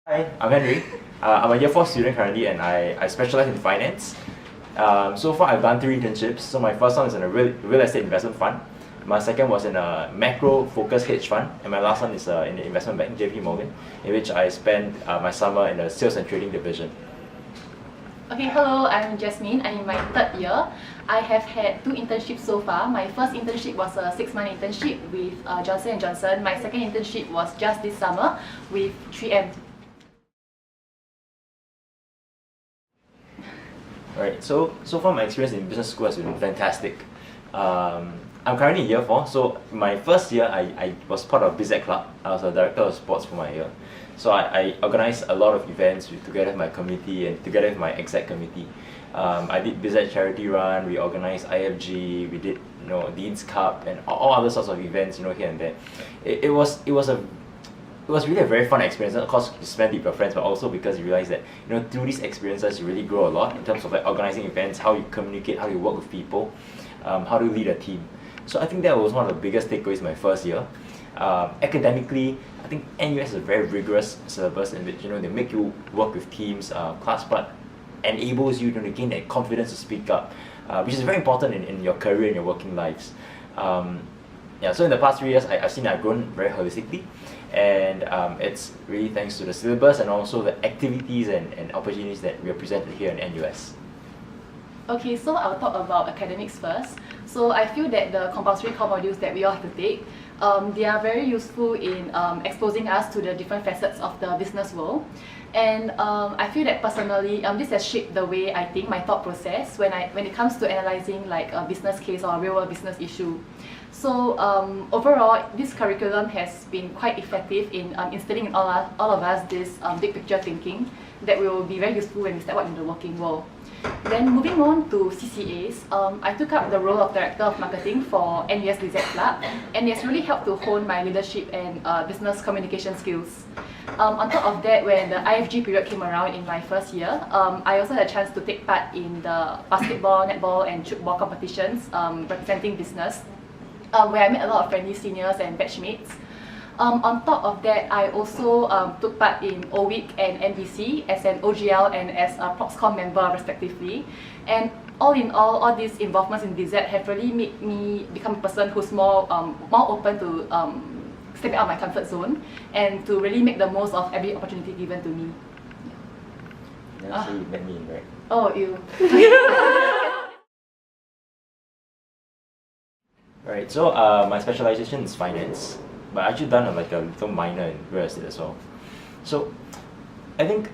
Hi, I'm Henry. I'm a year 4 student currently and I specialize in finance. So far I've done 3 internships. So my first one is in a real estate investment fund. My second was in a macro focused hedge fund. And my last one is in the investment bank, JP Morgan, in which I spent my summer in the sales and trading division. Okay, hello, I'm Jasmine. I'm in my 3rd year. I have had 2 internships so far. My first internship was a 6-month internship with Johnson & Johnson. My second internship was just this summer with 3M. Right, so far my experience in business school has been fantastic. I'm currently in year 4, so my first year I was part of BizAd club. I was a director of sports for my year. So I organized a lot of events together with my committee and together with my exec committee. I did BizAd charity run, we organized IFG, we did Dean's Cup and all other sorts of events here and there. It was really a very fun experience. Of course, you spend it with your friends, but also because you realize that through these experiences you really grow a lot in terms of like organizing events, how you communicate, how you work with people, how to lead a team. So I think that was one of the biggest takeaways my first year. Academically, I think NUS is a very rigorous syllabus in which they make you work with teams. Class part enables you to gain that confidence to speak up, which is very important in your career and your working lives. So in the past 3 years, I've seen I've grown very holistically, and it's really thanks to the syllabus and also the activities and opportunities that we are presented here in NUS. Okay, so I'll talk about academics first. So I feel that the compulsory core modules that we all have to take, they are very useful in exposing us to the different facets of the business world. And I feel that personally, this has shaped the way I think, my thought process when it comes to analyzing like a business case or a real world business issue. So overall, this curriculum has been quite effective in instilling in all of us this big picture thinking that will be very useful when we step out in the working world. Then moving on to CCAs, I took up the role of Director of Marketing for NUS BizAd Club, and it's really helped to hone my leadership and business communication skills. On top of that, when the IFG period came around in my first year, I also had a chance to take part in the basketball, netball and football competitions representing business, where I met a lot of friendly seniors and batchmates. On top of that, I also took part in OWIC and NBC as an OGL and as a Proxcom member respectively. And all in all these involvements in BizAd have really made me become a person who's more open to stepping out of my comfort zone and to really make the most of every opportunity given to me. Yeah, so you met me, right? Oh, you. Right, so my specialization is finance, but I actually done a little minor in real estate as well. So I think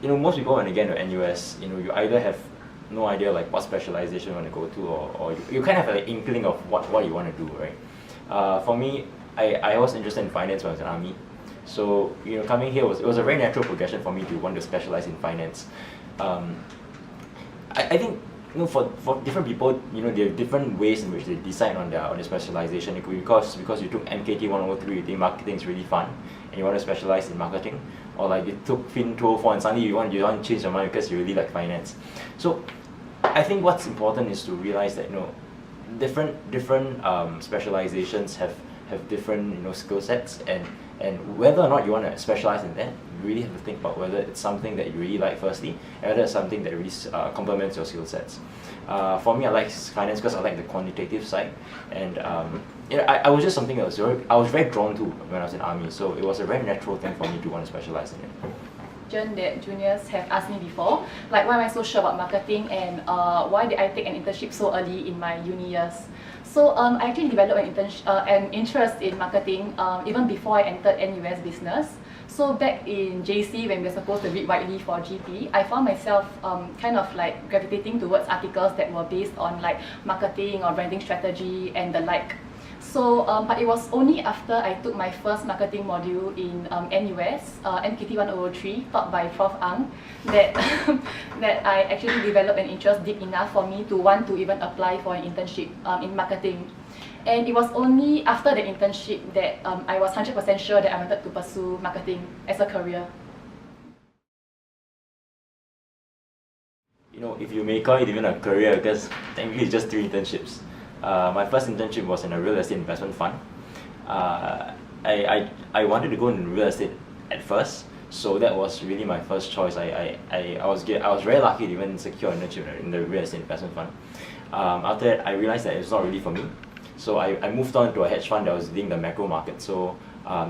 most people when they get into NUS, you either have no idea like what specialization you want to go to, or you kind of have an inkling of what you want to do, right? For me, I was interested in finance when I was in army. So coming here it was a very natural progression for me to want to specialize in finance. I think for different people, they have different ways in which they decide on their specialization. It could be because you took MKT 103, you think marketing is really fun, and you want to specialize in marketing, or like you took Fin 204 and suddenly you want to change your mind because you really like finance. So I think what's important is to realize that different specializations have different skill sets, and whether or not you want to specialize in that, you really have to think about whether it's something that you really like firstly, and whether it's something that really complements your skill sets. For me, I like finance because I like the quantitative side, and I was just something else. I was very drawn to when I was in army, so it was a very natural thing for me to want to specialize in it. That juniors have asked me before, like why am I so sure about marketing, and why did I take an internship so early in my uni years? So I actually developed an interest in marketing even before I entered NUS business. So back in JC, when we were supposed to read widely for GP, I found myself kind of like gravitating towards articles that were based on like marketing or branding strategy and the like. So, but it was only after I took my first marketing module in NUS, MKT 103, taught by Prof. Ang, that, that I actually developed an interest deep enough for me to want to even apply for an internship in marketing. And it was only after the internship that I was 100% sure that I wanted to pursue marketing as a career. If you may call it even a career, because technically it's just 3 internships. My first internship was in a real estate investment fund. I wanted to go in real estate at first, So that was really my first choice. I was very lucky to even secure an internship in the real estate investment fund. After that, I realized that it's not really for me. So I moved on to a hedge fund that was leading the macro market. So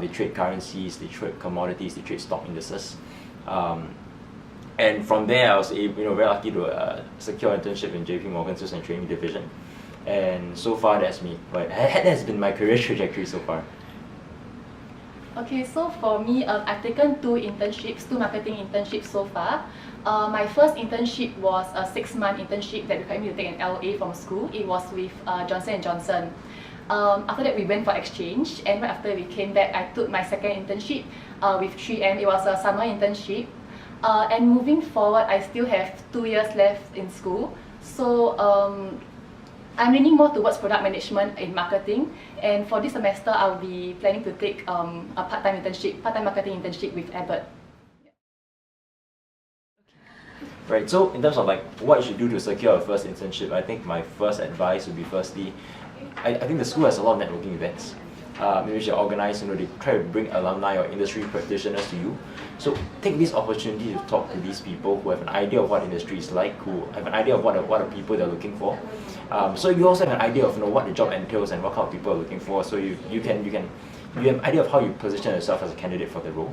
they trade currencies, they trade commodities, they trade stock indices. And from there, I was very lucky to secure an internship in JP Morgan's Sales and Trading division. And so far, that's me. But that has been my career trajectory so far. Okay, so for me, I've taken two marketing internships so far. My first internship was a 6-month internship that required me to take an LA from school. It was with Johnson & Johnson. After that, we went for exchange, and right after we came back, I took my second internship with 3M. It was a summer internship. And moving forward, I still have 2 years left in school. So I'm leaning more towards product management in marketing, and for this semester I'll be planning to take a part-time marketing internship with Abbott. Right, so in terms of like what you should do to secure a first internship, I think my first advice would be firstly, I think the school has a lot of networking events. Maybe you should organize, they try to bring alumni or industry practitioners to you. So take this opportunity to talk to these people who have an idea of what industry is like, who have an idea of what are people they're looking for. So you also have an idea of what the job entails and what kind of people are looking for. So you have an idea of how you position yourself as a candidate for the role.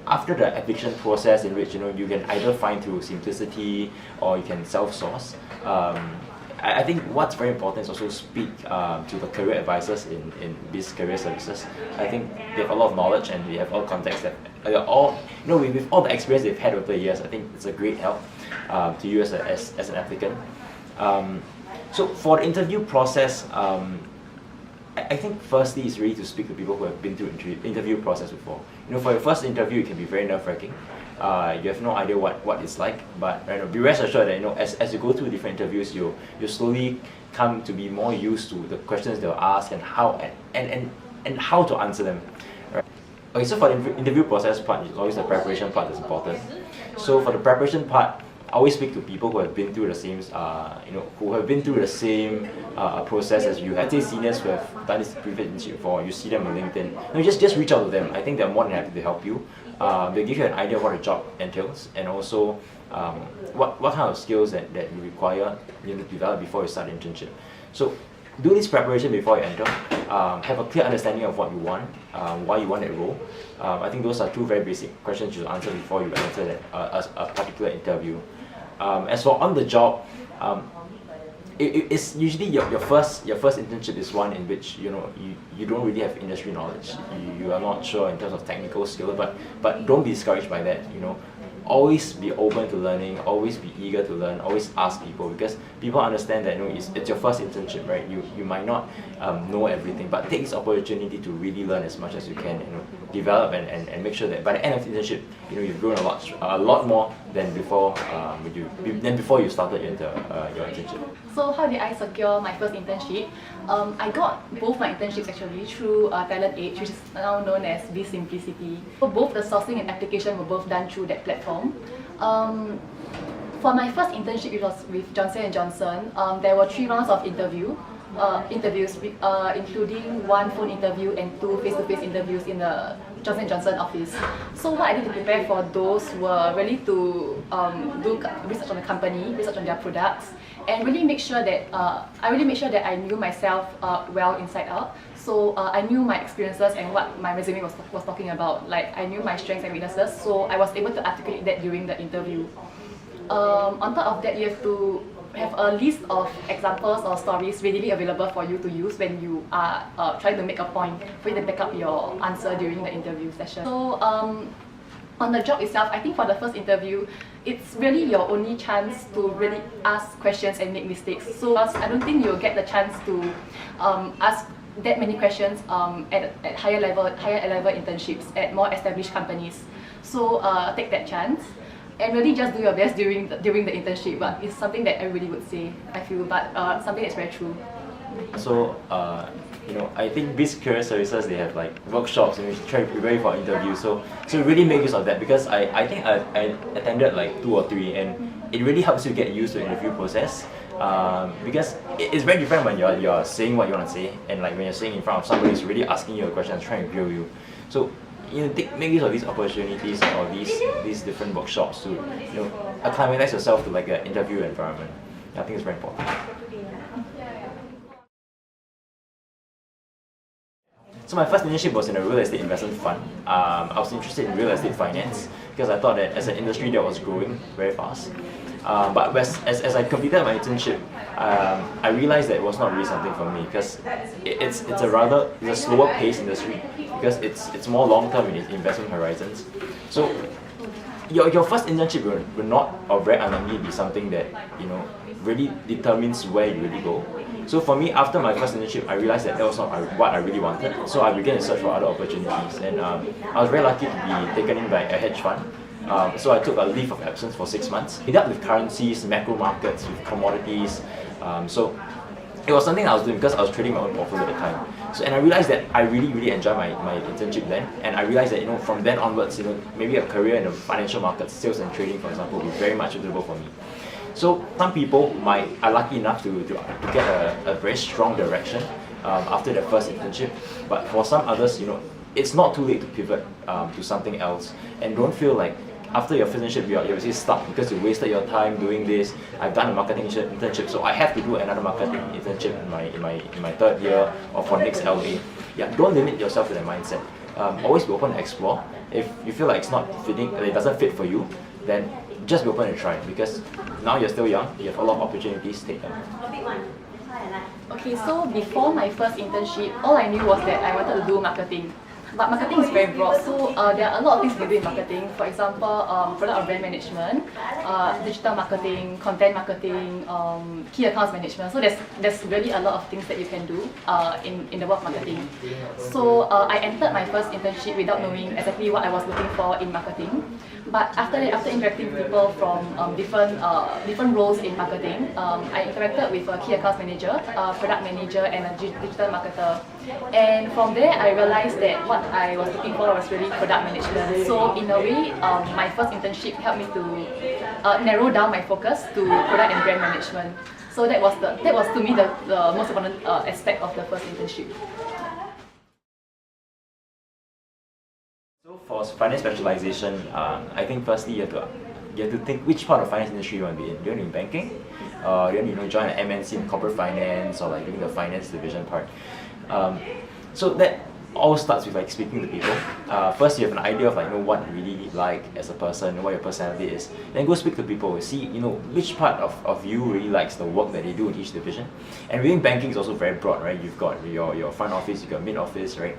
After the application process, in which you can either find through simplicity or you can self-source. I think what's very important is also speak to the career advisors in these career services. I think they have a lot of knowledge and they have all context that with all the experience they've had over the years. I think it's a great help to you as an applicant. So for the interview process, I think firstly is really to speak to people who have been through interview process before. For your first interview, it can be very nerve-wracking. You have no idea what it's like, but be rest assured that as you go through different interviews, you slowly come to be more used to the questions they'll ask and how to answer them. Right? Okay, so for the interview process part, it's always the preparation part that's important. So for the preparation part, I always speak to people who have been through the same, process as you. I'd say seniors who have done this previous internship before. You see them on LinkedIn. Just reach out to them. I think they're more than happy to help you. They give you an idea of what the job entails and also what kind of skills that you require to develop before you start the internship. So do this preparation before you enter. Have a clear understanding of what you want, why you want that role. I think those are two very basic questions you should answer before you enter a particular interview. As for on the job, it's usually your first internship is one in which you don't really have industry knowledge. You are not sure in terms of technical skill, but don't be discouraged by that. Always be open to learning, always be eager to learn, always ask people, because people understand that it's your first internship, right? You might not know everything, but take this opportunity to really learn as much as you can, develop and make sure that by the end of the internship, you've grown a lot more than before you started your internship. So how did I secure my first internship? I got both my internships actually through Talent Age, which is now known as BizSimplicity. So both the sourcing and application were both done through that platform. For my first internship, it was with Johnson & Johnson. There were 3 rounds of interviews, including 1 phone interview and 2 face-to-face interviews in the Johnson & Johnson office. So what I did to prepare for those were really to do research on the company, research on their products, and really make sure that I knew myself well inside out. So I knew my experiences and what my resume was talking about. Like I knew my strengths and weaknesses, so I was able to articulate that during the interview. On top of that, you have to have a list of examples or stories readily available for you to use when you are trying to make a point for you to back up your answer during the interview session. So on the job itself, I think for the first interview, it's really your only chance to really ask questions and make mistakes. So I don't think you'll get the chance to ask that many questions at higher level internships at more established companies. So take that chance and really just do your best during the internship. But it's something that everybody would say, I feel, but something that's very true. So I think Biz Career Services, they have like workshops and we try to prepare for interviews. So really make use of that, because I think I attended like 2 or 3, and it really helps you get used to the interview process. Because it's very different when you're saying what you want to say, and like when you're saying in front of somebody who's really asking you a question and trying to grill you. So make use of these opportunities or these different workshops to acclimatize yourself to like an interview environment. I think it's very important. So my first internship was in a real estate investment fund. I was interested in real estate finance because I thought that as an industry that was growing very fast. But as I completed my internship, I realized that it was not really something for me because it's a slower paced industry because it's more long term in its investment horizons. So your first internship will not or very unlikely be something that really determines where you really go. So for me, after my first internship, I realized that was not what I really wanted. So I began to search for other opportunities, and I was very lucky to be taken in by a hedge fund. So I took a leave of absence for 6 months. I dealt with currencies, macro markets, with commodities. So it was something I was doing because I was trading my own portfolio at the time. So and I realized that I really enjoyed my internship then, and I realized that from then onwards, maybe a career in the financial markets, sales and trading, for example, would be very much suitable for me. So some people are lucky enough to get a very strong direction after their first internship, but for some others, it's not too late to pivot to something else, and don't feel like after your internship you're obviously stuck because you wasted your time doing this. I've done a marketing internship, so I have to do another marketing internship in my third year or for next LA. Yeah, don't limit yourself to that mindset. Always be open to explore. If you feel like it's not fitting, it doesn't fit for you, then just be open to try, because now you're still young, you have a lot of opportunities, take them. Okay, so before my first internship, all I knew was that I wanted to do marketing. But marketing is very broad, so there are a lot of things you can do in marketing. For example, product or brand management, digital marketing, content marketing, key accounts management. So there's really a lot of things that you can do in the world of marketing. So I entered my first internship without knowing exactly what I was looking for in marketing. But after interacting with people from different roles in marketing, I interacted with a key accounts manager, product manager, and a digital marketer. And from there, I realized that what I was looking for was really product management. So in a way, my first internship helped me to narrow down my focus to product and brand management. So that was to me the most important aspect of the first internship. So for finance specialization, I think firstly you have to think which part of finance industry you want to be in. Do you want to be in banking? Do you want to join an MNC in corporate finance, or like doing the finance division part? So that all starts with like speaking to people. First, you have an idea of what you really like as a person, what your personality is. Then go speak to people, see which part of you really likes the work that they do in each division. And within banking is also very broad, right? You've got your front office, you've got mid office, right?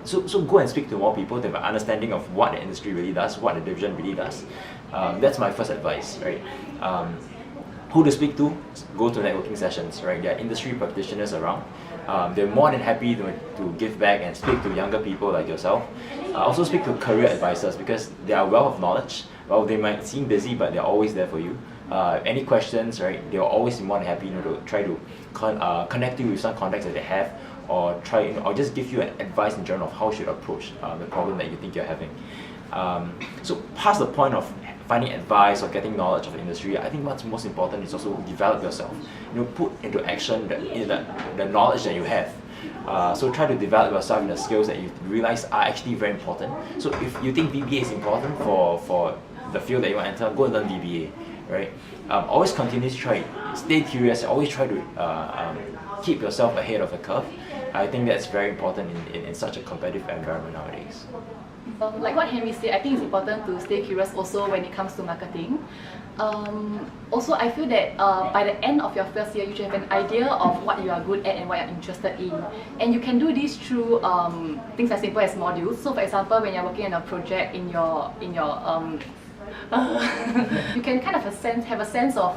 So go and speak to more people to have an understanding of what the industry really does, what the division really does. That's my first advice, right? Who to speak to? Go to networking sessions, right? There are industry practitioners around. They're more than happy to give back and speak to younger people like yourself. Also speak to career advisors, because they are wealth of knowledge. Well, they might seem busy, but they're always there for you. Any questions, right? They'll always be more than happy to try to connect you with some contacts that they have, or or just give you an advice in general of how you should approach the problem that you think you're having. So past the point of finding advice or getting knowledge of the industry, I think what's most important is also develop yourself. Put into action the knowledge that you have. So try to develop yourself in the skills that you realize are actually very important. So if you think VBA is important for the field that you want to enter, go and learn VBA, right? Always continue to try, stay curious, always try to keep yourself ahead of the curve. I think that's very important in such a competitive environment nowadays. Like what Henry said, I think it's important to stay curious also when it comes to marketing. Also, I feel that by the end of your first year, you should have an idea of what you are good at and what you're interested in. And you can do this through things as simple as modules. So for example, when you're working on a project in your you can kind of have a sense of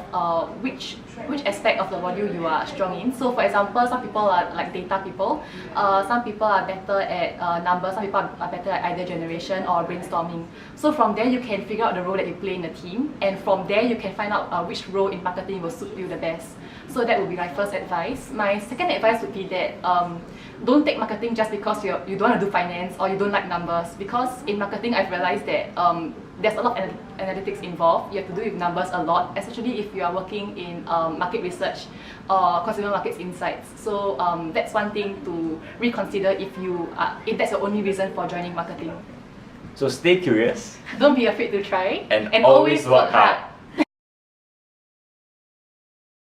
which aspect of the module you are strong in. So for example, some people are like data people, some people are better at numbers, some people are better at idea generation or brainstorming. So from there you can figure out the role that you play in the team, and from there you can find out which role in marketing will suit you the best. So that would be my first advice. My second advice would be that don't take marketing just because you don't want to do finance or you don't like numbers. Because in marketing, I've realized that there's a lot of analytics involved. You have to do with numbers a lot, especially if you are working in market research or consumer markets insights. So that's one thing to reconsider if that's your only reason for joining marketing. So stay curious Don't be afraid to try and always work hard.